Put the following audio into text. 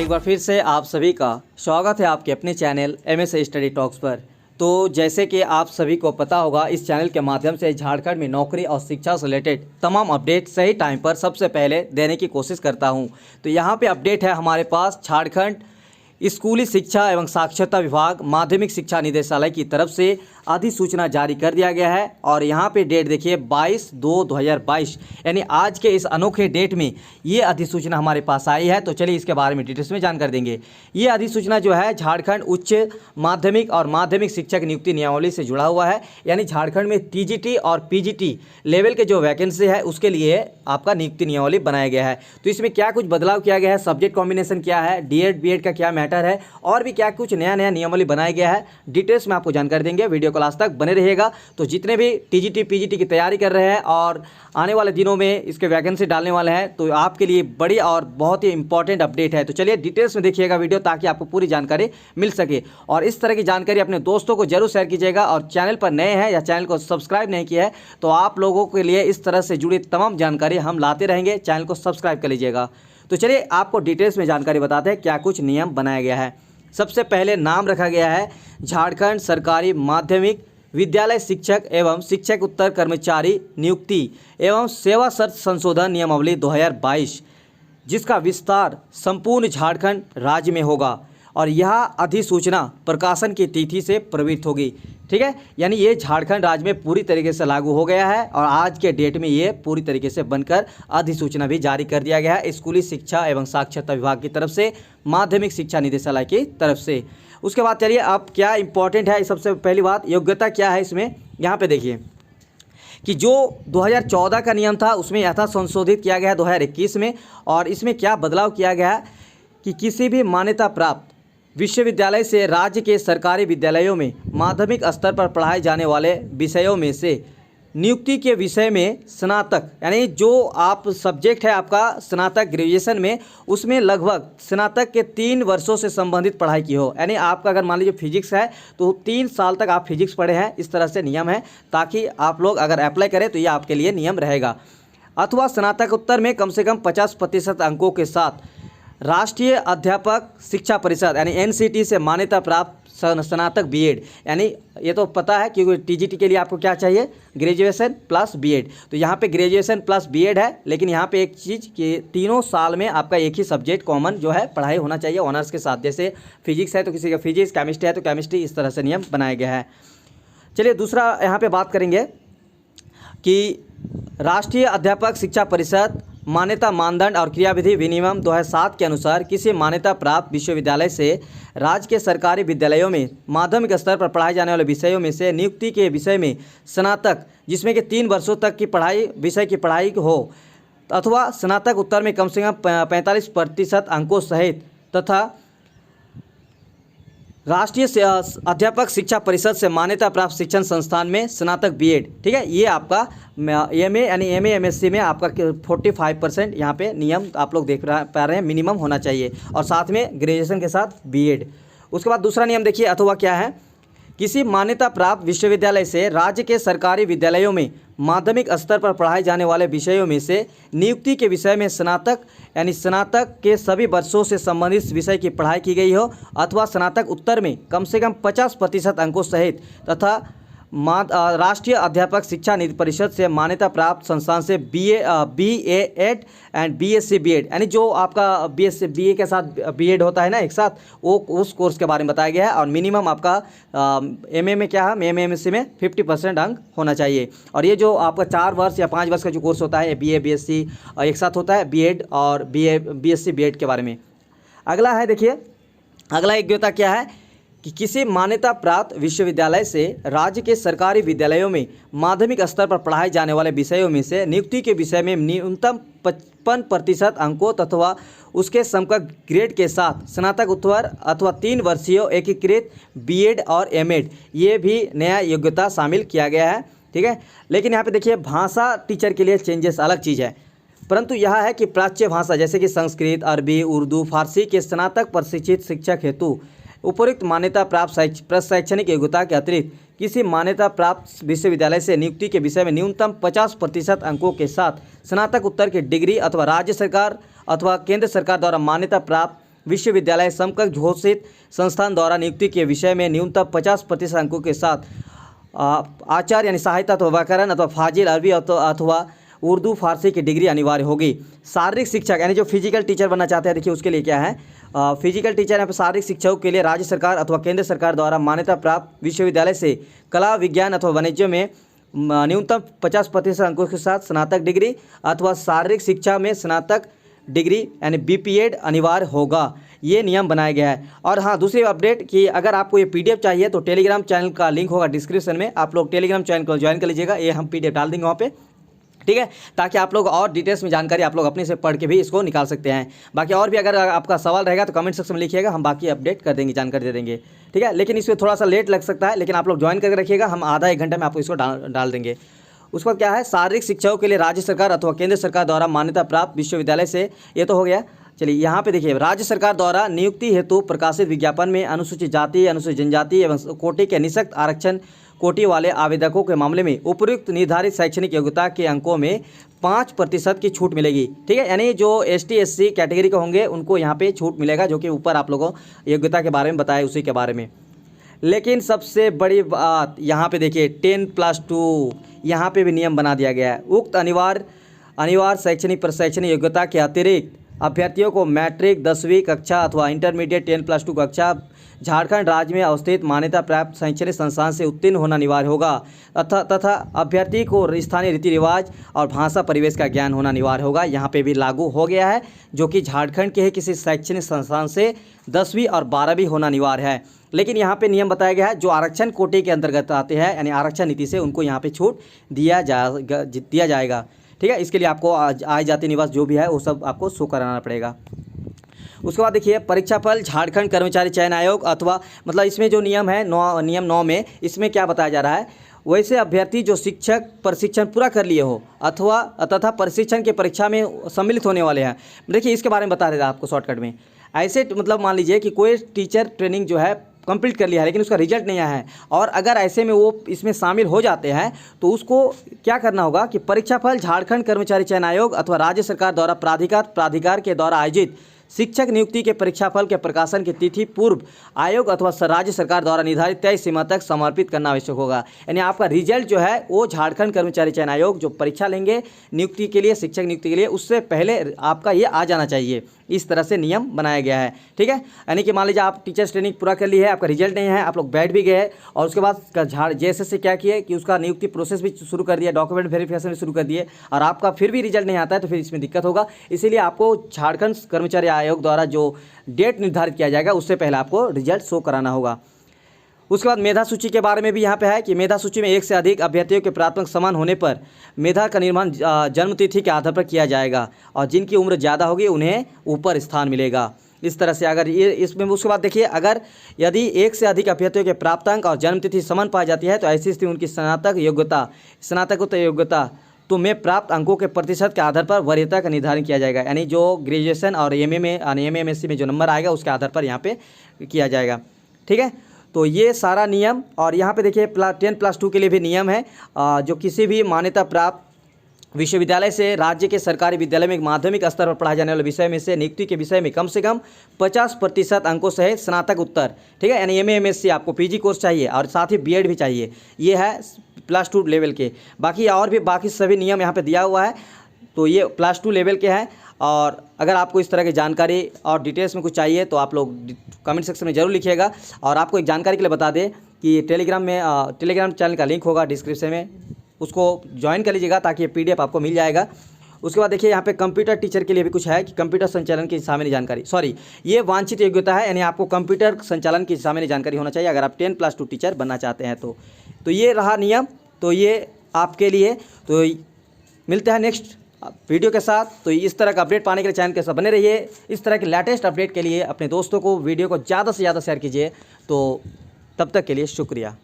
एक बार फिर से आप सभी का स्वागत है आपके अपने चैनल MS स्टडी टॉक्स पर। तो जैसे कि आप सभी को पता होगा, इस चैनल के माध्यम से झारखंड में नौकरी और शिक्षा से रिलेटेड तमाम अपडेट सही टाइम पर सबसे पहले देने की कोशिश करता हूं। तो यहां पे अपडेट है हमारे पास झारखंड स्कूली शिक्षा एवं साक्षरता विभाग माध्यमिक शिक्षा निदेशालय की तरफ से अधिसूचना जारी कर दिया गया है। और यहाँ पे डेट देखिए 22/2/2022 यानी आज के इस अनोखे डेट में ये अधिसूचना हमारे पास आई है। तो चलिए इसके बारे में डिटेल्स में जानकारी देंगे। ये अधिसूचना जो है झारखंड उच्च माध्यमिक और माध्यमिक शिक्षक नियुक्ति नियमावली से जुड़ा हुआ है। यानी झारखंड में TGT और PGT लेवल के जो वैकेंसी है उसके लिए आपका नियुक्ति नियमावली बनाया गया है। तो इसमें क्या कुछ बदलाव किया गया है, सब्जेक्ट कॉम्बिनेशन क्या है, D.Ed B.Ed का क्या मैटर है और भी क्या कुछ नया नियमावली बनाया गया है, डिटेल्स में आपको जानकारी देंगे। वीडियो को लास्ट तक बने रहिएगा। तो जितने भी TGT PGT की तैयारी कर रहे हैं और आने वाले दिनों में इसके वैकेंसी डालने वाले हैं, तो आपके लिए बड़ी और बहुत ही इंपॉर्टेंट अपडेट है। तो चलिए डिटेल्स में देखिएगा वीडियो, ताकि आपको पूरी जानकारी मिल सके। और इस तरह की जानकारी अपने दोस्तों को जरूर शेयर कीजिएगा। और चैनल पर नए हैं या चैनल को सब्सक्राइब नहीं किया है, तो आप लोगों के लिए इस तरह से जुड़ी तमाम जानकारी हम लाते रहेंगे। चैनल को सब्सक्राइब कर लीजिएगा। तो चलिए आपको डिटेल्स में जानकारी बताते हैं क्या कुछ नियम बनाया गया है। सबसे पहले नाम रखा गया है झारखंड सरकारी माध्यमिक विद्यालय शिक्षक एवं शिक्षक उत्तर कर्मचारी नियुक्ति एवं सेवा शर्त संशोधन नियमावली 2022, जिसका विस्तार संपूर्ण झारखंड राज्य में होगा। और यह अधिसूचना प्रकाशन की तिथि से प्रवृत्त होगी। ठीक है, यानी ये झारखंड राज्य में पूरी तरीके से लागू हो गया है और आज के डेट में ये पूरी तरीके से बनकर अधिसूचना भी जारी कर दिया गया है स्कूली शिक्षा एवं साक्षरता विभाग की तरफ से, माध्यमिक शिक्षा निदेशालय की तरफ से। उसके बाद चलिए अब क्या इंपॉर्टेंट है, सबसे पहली बात योग्यता क्या है इसमें। यहाँ पे देखिए कि जो 2014 का नियम था उसमें यथा संशोधित किया गया है 2021 में। और इसमें क्या बदलाव किया गया है कि किसी भी मान्यता प्राप्त विश्वविद्यालय से राज्य के सरकारी विद्यालयों में माध्यमिक स्तर पर पढ़ाए जाने वाले विषयों में से नियुक्ति के विषय में स्नातक, यानी जो आप सब्जेक्ट है आपका स्नातक ग्रेजुएशन में, उसमें लगभग स्नातक के 3 वर्षों से संबंधित पढ़ाई की हो। यानी आपका अगर मान लीजिए फिजिक्स है तो 3 साल तक आप फिजिक्स पढ़े हैं, इस तरह से नियम है, ताकि आप लोग अगर अप्लाई करें तो ये आपके लिए नियम रहेगा। अथवा स्नातकोत्तर में कम से कम 50% अंकों के साथ राष्ट्रीय अध्यापक शिक्षा परिषद यानी NCT से मान्यता प्राप्त स्नातक B.Ed, यानी ये तो पता है क्योंकि TGT के लिए आपको क्या चाहिए, ग्रेजुएशन प्लस B.Ed। तो यहाँ पे ग्रेजुएशन प्लस B.Ed है, लेकिन यहाँ पे एक चीज़ कि तीनों साल में आपका एक ही सब्जेक्ट कॉमन जो है पढ़ाई होना चाहिए ऑनर्स के साथ। जैसे फिजिक्स है तो किसी का फिजिक्स, केमिस्ट्री है तो केमिस्ट्री, इस तरह से नियम बनाया गया है। चलिए दूसरा यहाँ पर बात करेंगे कि राष्ट्रीय अध्यापक शिक्षा परिषद मान्यता मानदंड और क्रियाविधि विनियम 2007 के अनुसार किसी मान्यता प्राप्त विश्वविद्यालय से राज्य के सरकारी विद्यालयों में माध्यमिक स्तर पर पढ़ाए जाने वाले विषयों में से नियुक्ति के विषय में स्नातक, जिसमें कि 3 वर्षों तक की पढ़ाई विषय की पढ़ाई हो, अथवा स्नातक उत्तर में कम से कम 45% अंकों सहित तथा राष्ट्रीय अध्यापक शिक्षा परिषद से मान्यता प्राप्त शिक्षण संस्थान में स्नातक B.Ed। ठीक है, ये आपका MA यानी MA MSc में आपका 45% यहाँ पे नियम आप लोग देख पा रहे हैं मिनिमम होना चाहिए, और साथ में ग्रेजुएशन के साथ B.Ed। उसके बाद दूसरा नियम देखिए, अथवा क्या है, किसी मान्यता प्राप्त विश्वविद्यालय से राज्य के सरकारी विद्यालयों में माध्यमिक स्तर पर पढ़ाए जाने वाले विषयों में से नियुक्ति के विषय में स्नातक यानी स्नातक के सभी वर्षों से संबंधित विषय की पढ़ाई की गई हो, अथवा स्नातक उत्तर में कम से कम 50% अंकों सहित तथा राष्ट्रीय अध्यापक शिक्षा निधि परिषद से मान्यता प्राप्त संस्थान से BA.Ed एंड BSc B.Ed, यानी जो आपका BA के साथ B.Ed होता है ना एक साथ, वो उस कोर्स के बारे में बताया गया है। और मिनिमम आपका MA में क्या है, MA MSc में 50% अंक होना चाहिए। और ये जो आपका 4 वर्ष या 5 वर्ष का जो कोर्स होता है BA BSc एक साथ होता है, B.Ed और BSc B.Ed के बारे में। अगला है देखिए, अगला योग्यता क्या है कि किसी मान्यता प्राप्त विश्वविद्यालय से राज्य के सरकारी विद्यालयों में माध्यमिक स्तर पर पढ़ाए जाने वाले विषयों में से नियुक्ति के विषय में न्यूनतम 55% अंकों तथा उसके समकक्ष ग्रेड के साथ स्नातक उत्तर अथवा 3 वर्षीय एकीकृत B.Ed और M.Ed, ये भी नया योग्यता शामिल किया गया है। ठीक है, लेकिन यहाँ पे देखिए भाषा टीचर के लिए चेंजेस अलग चीज़ है, परंतु यह है कि प्राच्य भाषा जैसे कि संस्कृत, अरबी, उर्दू, फारसी के स्नातक प्रशिक्षित शिक्षक हेतु उपयुक्त मान्यता प्राप्त शैक्षणिक योग्यता के अतिरिक्त किसी मान्यता प्राप्त विश्वविद्यालय से नियुक्ति के विषय में न्यूनतम 50% अंकों के साथ स्नातक उत्तर की डिग्री अथवा राज्य सरकार अथवा केंद्र सरकार द्वारा मान्यता प्राप्त विश्वविद्यालय समकक्ष घोषित संस्थान द्वारा नियुक्ति के विषय में न्यूनतम 50% अंकों के साथ आचार्य यानी सहायता अथवा व्याकरण अथवा फाजिल अरबी अथवा उर्दू फारसी की डिग्री अनिवार्य होगी। शारीरिक शिक्षक यानी जो फिजिकल टीचर बनना चाहते हैं, देखिए उसके लिए क्या है, फिजिकल टीचर यहाँ पर शारीरिक शिक्षकों के लिए राज्य सरकार अथवा केंद्र सरकार द्वारा मान्यता प्राप्त विश्वविद्यालय से कला विज्ञान अथवा वाणिज्य में न्यूनतम 50% अंकों के साथ स्नातक डिग्री अथवा शारीरिक शिक्षा में स्नातक डिग्री यानी बीपीएड अनिवार्य होगा। ये नियम बनाया गया है। और हाँ, दूसरी अपडेट कि अगर आपको ये पीडीएफ चाहिए तो टेलीग्राम चैनल का लिंक होगा डिस्क्रिप्शन में, आप लोग टेलीग्राम चैनल को ज्वाइन कर लीजिएगा। ये हम पीडीएफ डाल देंगे वहाँ पे, ठीक है, ताकि आप लोग और डिटेल्स में जानकारी आप लोग अपने से पढ़ के भी इसको निकाल सकते हैं। बाकी और भी अगर आपका सवाल रहेगा तो कमेंट सेक्शन में लिखिएगा, हम बाकी अपडेट कर देंगे, जानकारी दे देंगे, ठीक है। लेकिन इसमें थोड़ा सा लेट लग सकता है, लेकिन आप लोग ज्वाइन करके रखिएगा, हम आधा एक घंटे में आपको इसको डाल देंगे। उसके बाद क्या है, शारीरिक शिक्षकों के लिए राज्य सरकार अथवा केंद्र सरकार द्वारा मान्यता प्राप्त विश्वविद्यालय से, ये तो हो गया। चलिए यहाँ पे देखिए, राज्य सरकार द्वारा नियुक्ति हेतु प्रकाशित विज्ञापन में अनुसूचित जाति, अनुसूचित जनजाति एवं कोटि के निःशक्त आरक्षण कोटि वाले आवेदकों के मामले में उपयुक्त निर्धारित शैक्षणिक योग्यता के अंकों में 5% की छूट मिलेगी, ठीक है। यानी जो ST SC कैटेगरी के होंगे उनको यहाँ पे छूट मिलेगा, जो कि ऊपर आप लोगों योग्यता के बारे में बताया उसी के बारे में। लेकिन सबसे बड़ी बात यहाँ पे देखिए 10+2 यहाँ पे भी नियम बना दिया गया है। उक्त अनिवार्य शैक्षणिक प्रशैक्षणिक योग्यता के अतिरिक्त अभ्यर्थियों को मैट्रिक 10वीं कक्षा अथवा इंटरमीडिएट 10+2 कक्षा झारखंड राज्य में अवस्थित मान्यता प्राप्त शैक्षणिक संस्थान से उत्तीर्ण होना अनिवार्य होगा तथा अभ्यर्थी को स्थानीय रीति रिवाज और भाषा परिवेश का ज्ञान होना अनिवार्य होगा। यहाँ पे भी लागू हो गया है, जो कि झारखंड के किसी शैक्षणिक संस्थान से 10वीं और 12वीं होना अनिवार्य है। लेकिन यहाँ पे नियम बताया गया है, जो आरक्षण कोटे के अंतर्गत आते हैं यानी आरक्षण नीति से, उनको यहाँ पे छूट दिया जाएगा, ठीक है। इसके लिए आपको आय जाति निवास जो भी है वो सब आपको शो कराना पड़ेगा। उसके बाद देखिए, परीक्षाफल झारखंड कर्मचारी चयन आयोग अथवा मतलब इसमें जो नियम है नियम 9 में इसमें क्या बताया जा रहा है, वैसे अभ्यर्थी जो शिक्षक प्रशिक्षण पूरा कर लिए हो अथवा तथा प्रशिक्षण के परीक्षा में सम्मिलित होने वाले हैं। देखिए इसके बारे में बता देता आपको शॉर्टकट में। ऐसे मतलब मान लीजिए कि कोई टीचर ट्रेनिंग जो है कंप्लीट कर लिया है, लेकिन उसका रिजल्ट नहीं आया है, और अगर ऐसे में वो इसमें शामिल हो जाते हैं तो उसको क्या करना होगा कि परीक्षाफल झारखंड कर्मचारी चयन आयोग अथवा राज्य सरकार द्वारा प्राधिकार के द्वारा आयोजित शिक्षक नियुक्ति के परीक्षाफल के प्रकाशन की तिथि पूर्व आयोग अथवा राज्य सरकार द्वारा निर्धारित तय सीमा तक समर्पित करना आवश्यक होगा। यानी आपका रिजल्ट जो है वो झारखंड कर्मचारी चयन आयोग जो परीक्षा लेंगे नियुक्ति के लिए, शिक्षक नियुक्ति के लिए, उससे पहले आपका ये आ जाना चाहिए। इस तरह से नियम बनाया गया है, ठीक है। यानी कि मान लीजिए आप टीचर्स ट्रेनिंग पूरा कर ली है, आपका रिजल्ट नहीं है, आप लोग बैठ भी गए और उसके बाद JSS से क्या किए कि उसका नियुक्ति प्रोसेस भी शुरू कर दिया, डॉक्यूमेंट वेरिफिकेशन भी शुरू कर दिए, और आपका फिर भी रिजल्ट नहीं आता है तो फिर इसमें दिक्कत होगा। इसीलिए आपको झारखंड कर्मचारी आयोग द्वारा जो डेट निर्धारित किया जाएगा उससे पहले आपको रिजल्ट शो कराना होगा। उसके बाद मेधा सूची के बारे में भी यहाँ पे है कि मेधा सूची में एक से अधिक अभ्यर्थियों के प्राथमिक समान होने पर मेधा का निर्माण जन्मतिथि के आधार पर किया जाएगा, और जिनकी उम्र ज़्यादा होगी उन्हें ऊपर स्थान मिलेगा। इस तरह से अगर ये इसमें उसके बाद देखिए, अगर यदि एक से अधिक अभ्यर्थियों के प्राप्तांक और जन्मतिथि समान पाई जाती है तो ऐसी स्थिति उनकी स्नातकोत्तर योग्यता तो में प्राप्त अंकों के प्रतिशत के आधार पर वरीयता का निर्धारण किया जाएगा। यानी जो ग्रेजुएशन और MA/MSc में जो नंबर आएगा उसके आधार पर यहाँ पे किया जाएगा, ठीक है। तो ये सारा नियम, और यहाँ पे देखिए 10+2 के लिए भी नियम है। जो किसी भी मान्यता प्राप्त विश्वविद्यालय से राज्य के सरकारी विद्यालय में माध्यमिक स्तर पर पढ़ाए जाने वाले विषय में से नियुक्ति के विषय में कम से कम 50% अंकों सहित स्नातक उत्तर, ठीक है। यानी MA/MSc आपको PG कोर्स चाहिए और साथ ही BEd भी चाहिए, ये है +2 लेवल के। बाकी सभी नियम यहाँ पे दिया हुआ है, तो ये +2 लेवल के हैं। और अगर आपको इस तरह की जानकारी और डिटेल्स में कुछ चाहिए तो आप लोग कमेंट सेक्शन में ज़रूर लिखिएगा। और आपको एक जानकारी के लिए बता दें कि टेलीग्राम चैनल का लिंक होगा डिस्क्रिप्शन में, उसको ज्वाइन कर लीजिएगा ताकि ये PDF आपको मिल जाएगा। उसके बाद देखिए यहाँ पे कंप्यूटर टीचर के लिए भी कुछ है कि कंप्यूटर संचालन की सामान्य जानकारी, ये वांछित योग्यता है, यानी आपको कंप्यूटर संचालन की सामान्य जानकारी होना चाहिए अगर आप 10+2 टीचर बनना चाहते हैं तो ये रहा नियम, तो ये आपके लिए। तो मिलते हैं नेक्स्ट वीडियो के साथ। तो इस तरह का अपडेट पाने के लिए चैनल के साथ बने रहिए। इस तरह के लेटेस्ट अपडेट के लिए अपने दोस्तों को वीडियो को ज़्यादा से ज़्यादा शेयर कीजिए। तो तब तक के लिए शुक्रिया।